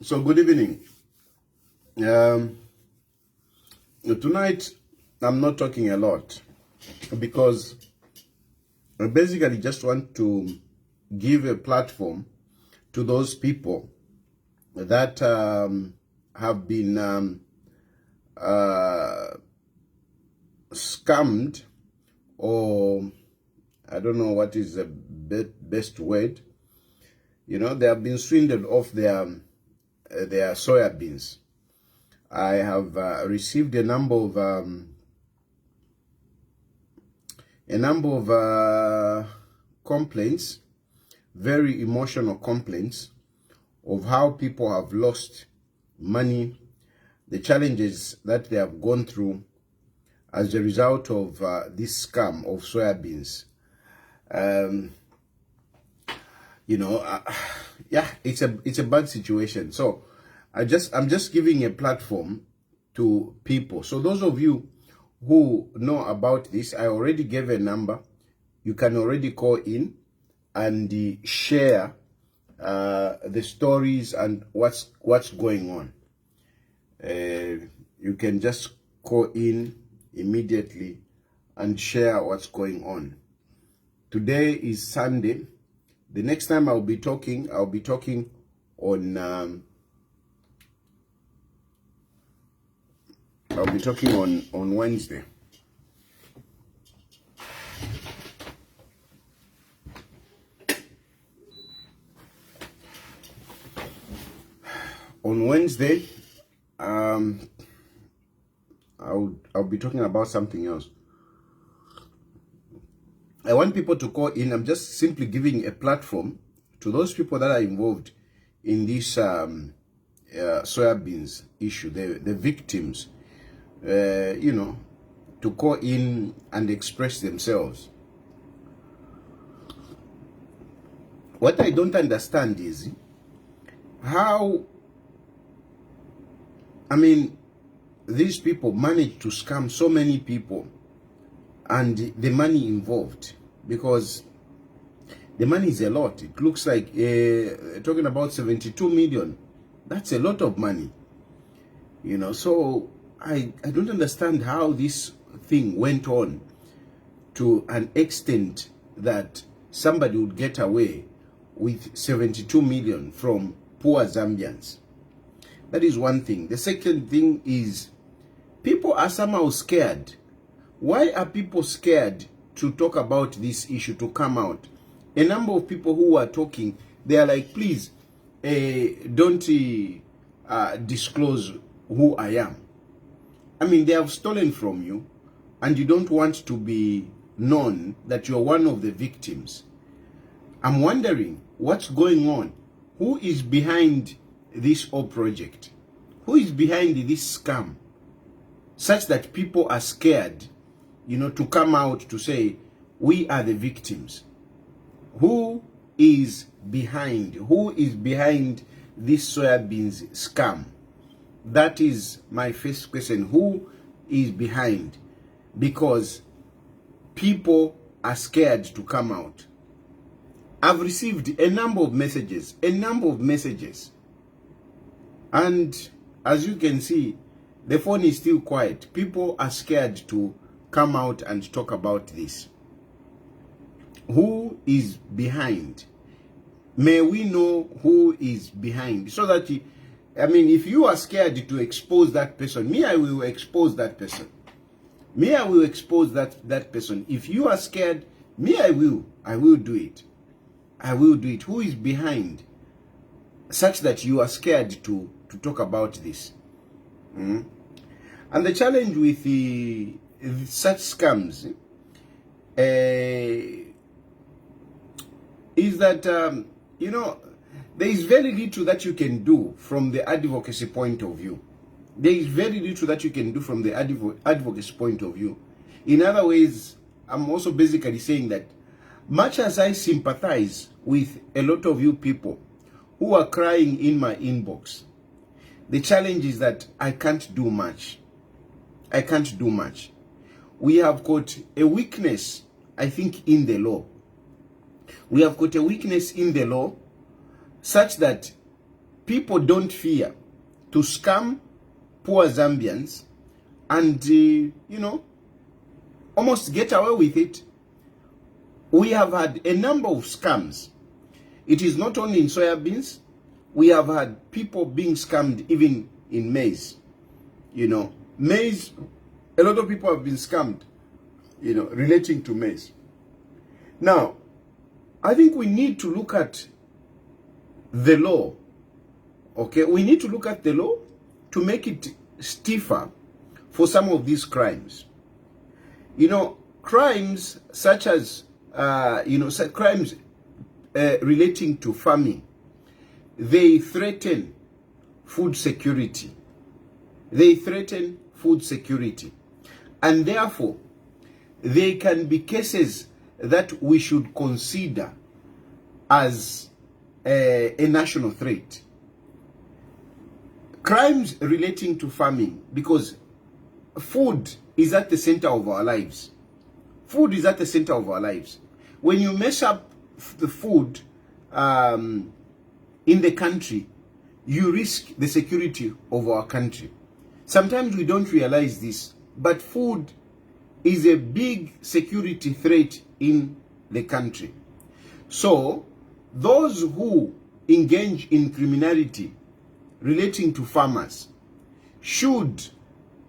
So good evening. Tonight I'm not talking a lot because I basically just want to give a platform to those people that have been scammed, or I don't know what is the best word. You know, they have been swindled off their soya beans. I have received a number of complaints, very emotional complaints of how people have lost money, the challenges that they have gone through as a result of this scam of soya beans. Yeah, it's a bad situation. So I'm just giving a platform to people. So those of you who know about this, I already gave a number. You can already call in and share the stories and what's going on. You can just call in immediately and share what's going on. Today is Sunday. The next time I'll be talking on on Wednesday. On Wednesday, I'll be talking about something else. I want people to call in. I'm just simply giving a platform to those people that are involved in this soya beans issue, the victims, to call in and express themselves. What I don't understand is how, these people manage to scam so many people and the money involved, because the money is a lot. It looks like talking about 72 million. That's a lot of money, so I don't understand how this thing went on to an extent that somebody would get away with 72 million from poor Zambians. That is one thing. The second thing is people are somehow scared. Why are people scared to talk about this issue, to come out? A number of people who are talking, they are like, please, don't disclose who I am. They have stolen from you and you don't want to be known that you're one of the victims. I'm wondering what's going on. Who is behind this whole project? Who is behind this scam? Such that people are scared, to come out to say, we are the victims. Who is behind? Who is behind this soya beans scam? That is my first question. Who is behind? Because people are scared to come out. I've received a number of messages. And as you can see, the phone is still quiet. People are scared to come out and talk about this. Who is behind? May we know who is behind, so that, if you are scared to expose that person, me, I will expose that person. Me, I will expose that person. If you are scared, me, I will do it. I will do it. Who is behind, such that you are scared to talk about this? And the challenge with such scams is that, there is very little that you can do from the advocacy point of view. There is very little that you can do from the advocacy point of view. In other ways, I'm also basically saying that much as I sympathize with a lot of you people who are crying in my inbox, the challenge is that I can't do much. We have got a weakness, I think, in the law. We have got a weakness in the law such that people don't fear to scam poor Zambians and, you know, almost get away with it. We have had a number of scams. It is not only in soybeans. We have had people being scammed even in maize. You know, maize, a lot of people have been scammed, you know, relating to maize. Now, I think we need to look at the law. Okay, we need to look at the law to make it stiffer for some of these crimes. You know, crimes such as, crimes relating to farming, they threaten food security. They threaten food security. And therefore, they can be cases that we should consider as a national threat. Crimes relating to farming, because food is at the center of our lives. Food is at the center of our lives. When you mess up the food in the country, you risk the security of our country. Sometimes we don't realize this, but food is a big security threat in the country. So, those who engage in criminality relating to farmers should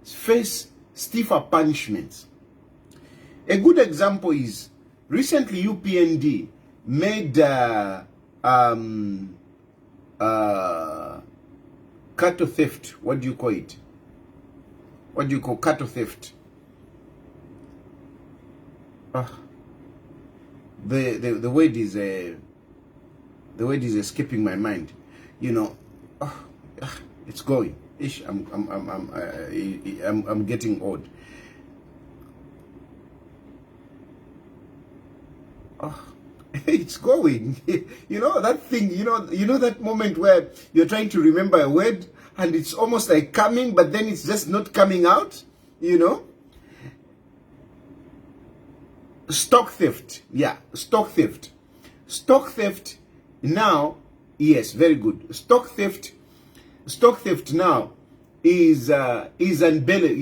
face stiffer punishments. A good example is recently Upnd made cattle theft. What do you call it? What do you call cattle theft? The word is escaping my mind. You know, it's going. I'm getting old. It's going. You know that thing. You know that moment where you're trying to remember a word and it's almost like coming, but then it's just not coming out. You know. Stock theft. Yeah, stock theft. Stock theft now. Yes, very good. Stock theft now is unbearable.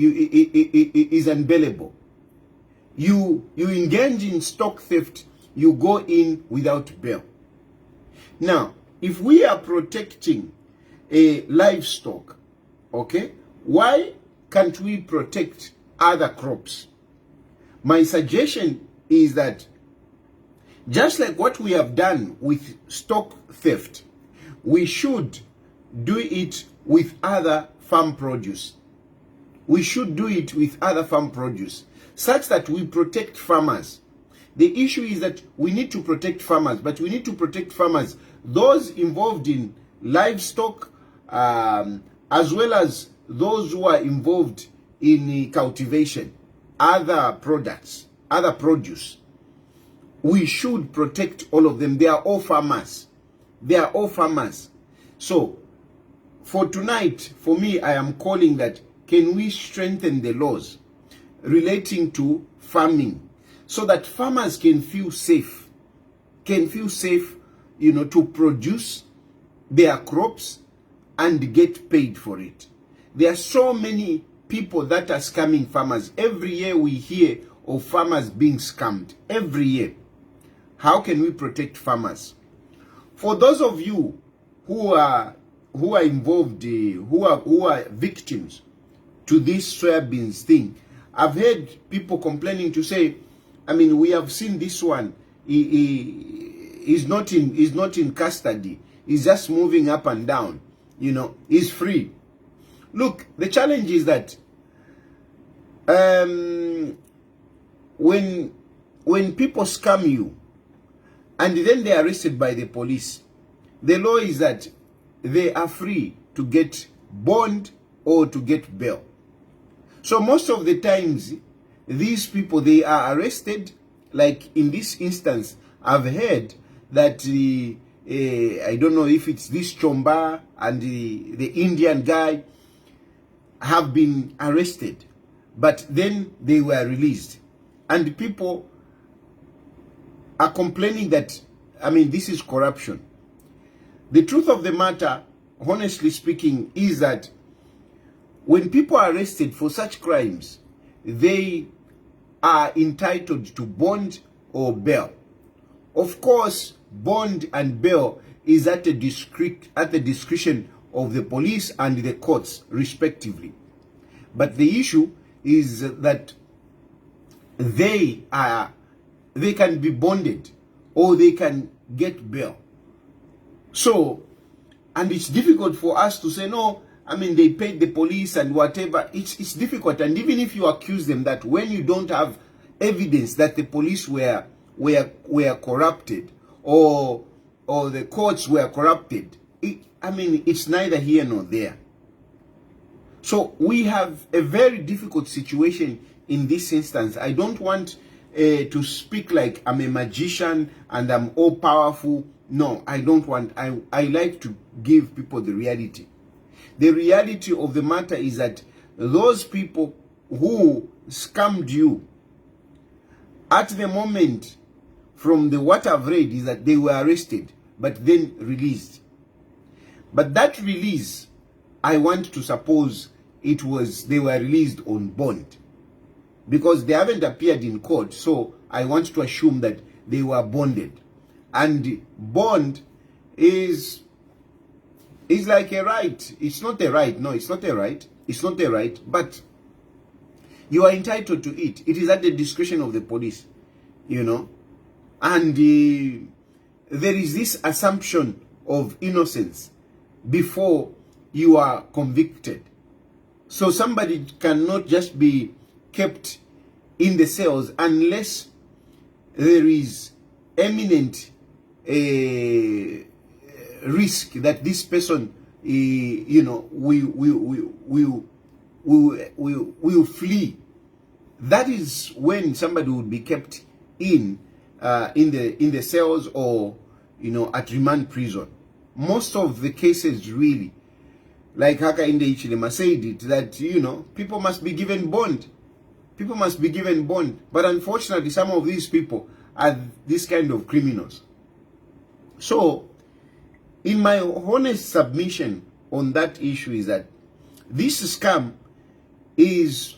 You engage in stock theft, you go in without bail. Now, if we are protecting a livestock, okay, why can't we protect other crops? My suggestion is that just like what we have done with stock theft, we should do it with other farm produce. We should do it with other farm produce such that we protect farmers. The issue is that we need to protect farmers, but we need to protect farmers, those involved in livestock, as well as those who are involved in cultivation, other products, other produce. We should protect all of them. They are all farmers. They are all farmers. So, for tonight, for me, I am calling that, can we strengthen the laws relating to farming so that farmers can feel safe, you know, to produce their crops and get paid for it. There are so many people that are scamming farmers. Every year we hear of farmers being scammed. Every year. How can we protect farmers? For those of you who are involved, who are victims to this soybeans thing, I've heard people complaining to say, I mean, we have seen this one. He's not in custody. He's just moving up and down. You know, he's free. Look, the challenge is that when people scam you and then they are arrested by the police, the law is that they are free to get bond or to get bail. So most of the times, these people, they are arrested. Like in this instance, I've heard that I don't know if it's this Chomba and the Indian guy have been arrested, but then they were released. And people are complaining that, I mean, this is corruption. The truth of the matter, honestly speaking, is that when people are arrested for such crimes, they are entitled to bond or bail. Of course, bond and bail is at the discretion of the police and the courts, respectively. But the issue is that they can be bonded or they can get bail. So, and it's difficult for us to say, no, I mean, they paid the police and whatever. It's difficult. And even if you accuse them that when you don't have evidence that the police were corrupted or the courts were corrupted, I mean, it's neither here nor there. So we have a very difficult situation in this instance. I don't want to speak like I'm a magician and I'm all powerful. No, I don't want. I like to give people the reality. The reality of the matter is that those people who scammed you, at the moment, from what I've read, is that they were arrested, but then released. But that release, I want to suppose they were released on bond, because they haven't appeared in court. So I want to assume that they were bonded. And bond is like a right. It's not a right. No, it's not a right. It's not a right. But you are entitled to it. It is at the discretion of the police, you know. And there is this assumption of innocence before you are convicted. So somebody cannot just be kept in the cells unless there is eminent risk that this person, you know, will flee. That is when somebody would be kept in the cells, or, you know, at remand prison. Most of the cases, really, like Haka in the Ichilema said it, that, you know, people must be given bond. People must be given bond. But unfortunately, some of these people are this kind of criminals. So, in my honest submission on that issue is that this scam is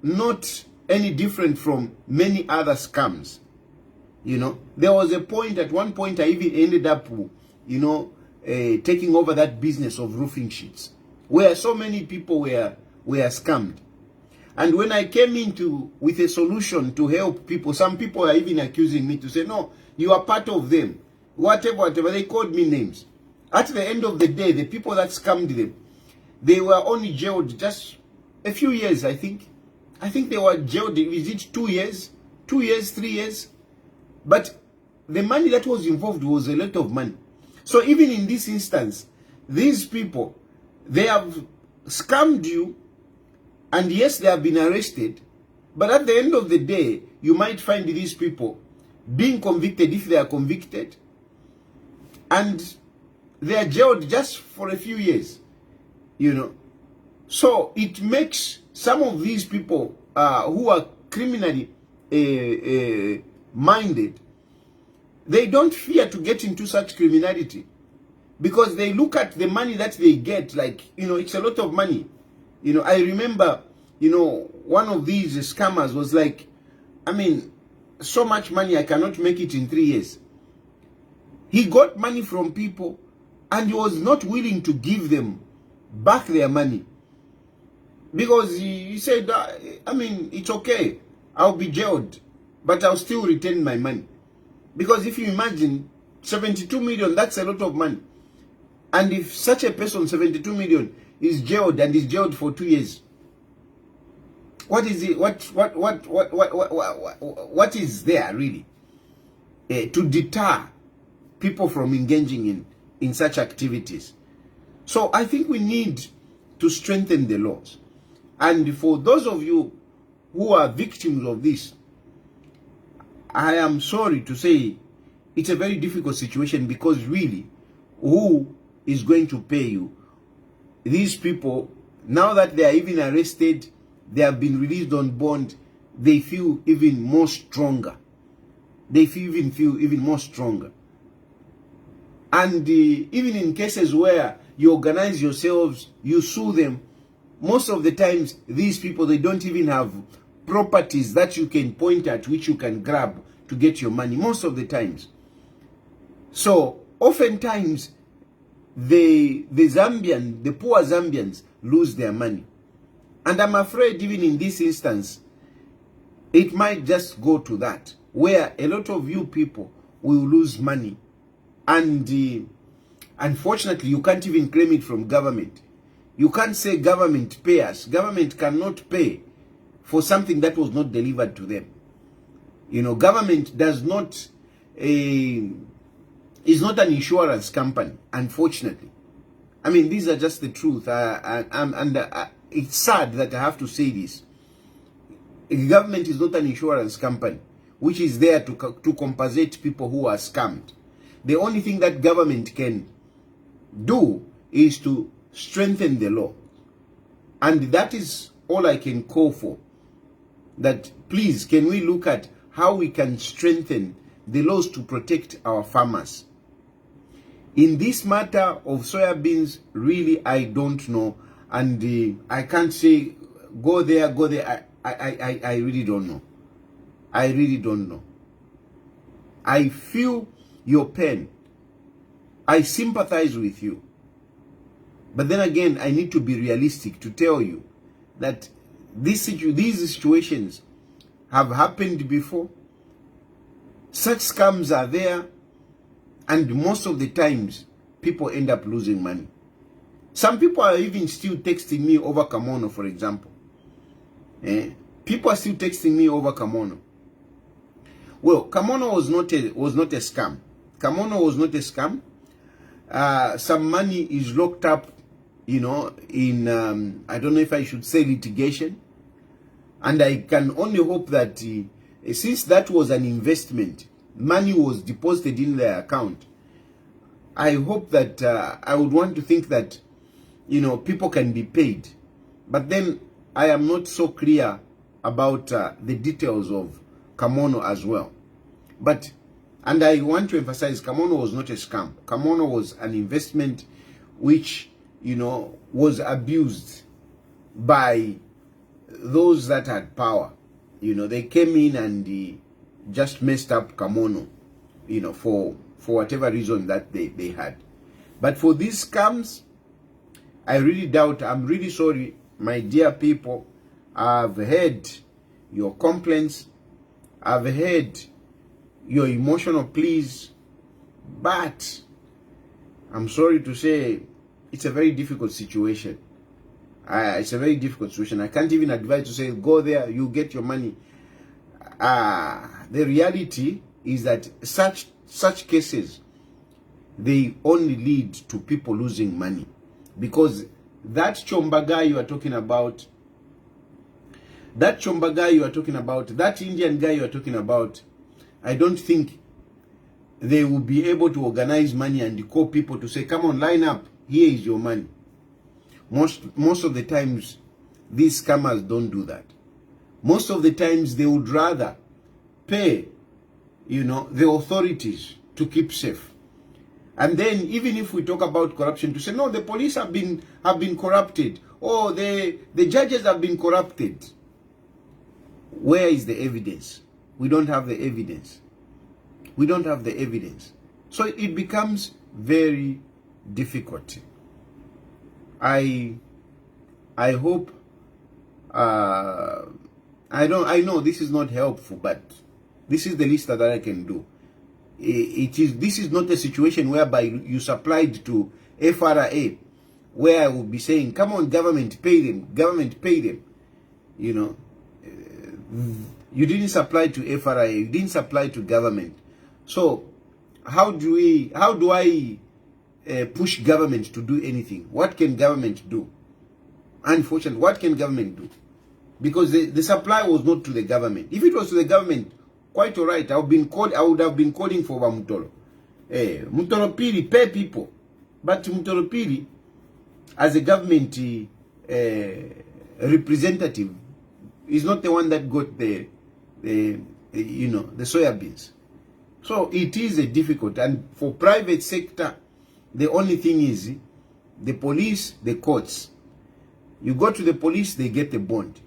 not any different from many other scams. You know, there was a point, at one point I even ended up, you know, taking over that business of roofing sheets, where so many people were scammed. And when I came with a solution to help people, some people are even accusing me to say, no, you are part of them. Whatever, they called me names. At the end of the day, the people that scammed them, they were only jailed just a few years, I think. I think they were jailed, is it 2 years? 2 years, 3 years? But the money that was involved was a lot of money. So even in this instance, these people, they have scammed you, and yes, they have been arrested, but at the end of the day, you might find these people being convicted, if they are convicted, and they are jailed just for a few years, you know. So it makes some of these people who are criminally minded, they don't fear to get into such criminality, because they look at the money that they get, like, you know, it's a lot of money. You know, I remember, you know, one of these scammers was like, I mean, so much money, I cannot make it in 3 years. He got money from people and he was not willing to give them back their money, because he said, I mean, it's okay, I'll be jailed, but I'll still retain my money. Because if you imagine, 72 million, that's a lot of money. And if such a person, 72 million, is jailed and is jailed for 2 years, what is it? What is there really to deter people from engaging in such activities? So I think we need to strengthen the laws. And for those of you who are victims of this, I am sorry to say it's a very difficult situation, because really, who is going to pay you? These people, now that they are even arrested, they have been released on bond, they feel even more stronger. They feel even more stronger. And even in cases where you organize yourselves, you sue them, most of the times these people, they don't even have properties that you can point at which you can grab to get your money, most of the times. So oftentimes the poor Zambians lose their money. And I'm afraid even in this instance, it might just go to that, where a lot of you people will lose money. And unfortunately, you can't even claim it from government. You can't say government pay us. Government cannot pay for something that was not delivered to them. You know, government does not, is not an insurance company, unfortunately. I mean, these are just the truth. It's sad that I have to say this. The government is not an insurance company which is there to compensate people who are scammed. The only thing that government can do is to strengthen the law. And that is all I can call for. That please, can we look at how we can strengthen the laws to protect our farmers? In this matter of soybeans, really, I don't know. And I can't say, go there, go there. I really don't know. I really don't know. I feel your pain. I sympathize with you. But then again, I need to be realistic to tell you that these situations have happened before. Such scams are there. And most of the times, people end up losing money. Some people are even still texting me over Kamono, for example. People are still texting me over Kamono. Well, Kamono was not a scam. Kamono was not a scam. Some money is locked up, you know, in, I don't know if I should say litigation. And I can only hope that since that was an investment, money was deposited in their account, I hope that, I would want to think that, you know, people can be paid. But then I am not so clear about the details of Kamono as well. But, and I want to emphasize, Kamono was not a scam. Kamono was an investment which, you know, was abused by those that had power. You know, they came in and just messed up Kamono, you know, for whatever reason that they had. But for these scams, I really doubt. I'm really sorry, my dear people. I've heard your complaints. I've heard your emotional pleas. But I'm sorry to say, it's a very difficult situation. It's a very difficult situation. I can't even advise to say, go there, you get your money. The reality is that such cases, they only lead to people losing money. Because that Chomba guy you are talking about, that Chomba guy you are talking about, that Indian guy you are talking about, I don't think they will be able to organize money and call people to say, come on, line up, here is your money. Most of the times, these scammers don't do that. Most of the times, they would rather pay, you know, the authorities to keep safe. And then, even if we talk about corruption, to say, no, the police have been corrupted, or the judges have been corrupted. Where is the evidence? We don't have the evidence. We don't have the evidence. So it becomes very difficult. I hope, I know this is not helpful, but this is the least that I can do. This is not a situation whereby you supplied to FRA, where I will be saying, come on, government, pay them. You know, you didn't supply to FRA, you didn't supply to government. So how do I push government to do anything? What can government do? Unfortunately, what can government do? Because the supply was not to the government. If it was to the government, quite all right. I would have been calling for Mutolo. Mutolo Piri, pay people. But Mutolo Piri, as a government representative, is not the one that got the soybeans. So it is a difficult, and for private sector, The only thing is the police, the courts. You go to the police, they get the bond.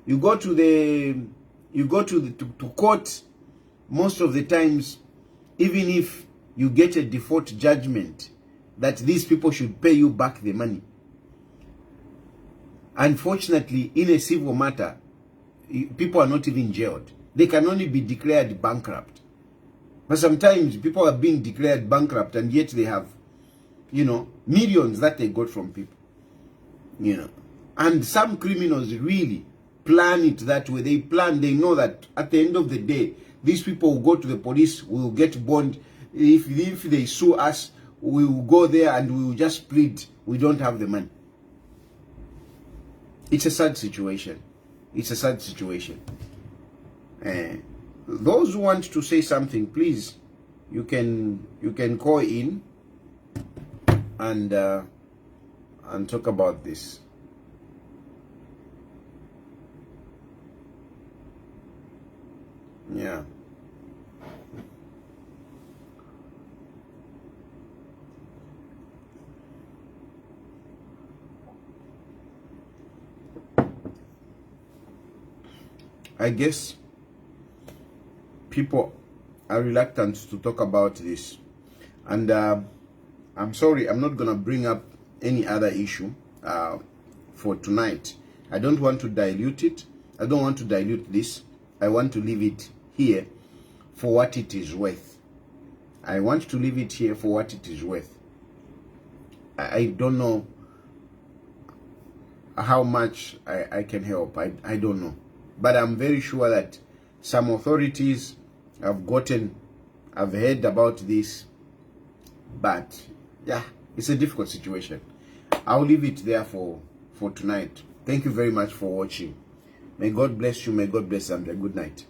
You go to to court, most of the times, even if you get a default judgment that these people should pay you back the money. Unfortunately, in a civil matter, people are not even jailed. They can only be declared bankrupt. But sometimes people are being declared bankrupt and yet they have, millions that they got from people. And some criminals really plan it that way. They know that at the end of the day, these people will go to the police, will get bond. If they sue us, we will go there and we will just plead we don't have the money. It's a sad situation. It's a sad situation. Those who want to say something, please, you can call in and talk about this. Yeah. I guess people are reluctant to talk about this, and I'm sorry, I'm not gonna bring up any other issue for tonight. I don't want to dilute it. I don't want to dilute this. I want to leave it here for what it is worth. I want to leave it here for what it is worth. I don't know how much I can help. I don't know. But I'm very sure that some authorities have heard about this. But yeah, it's a difficult situation. I'll leave it there for tonight. Thank you very much for watching. May God bless you. May God bless Zambia. Good night.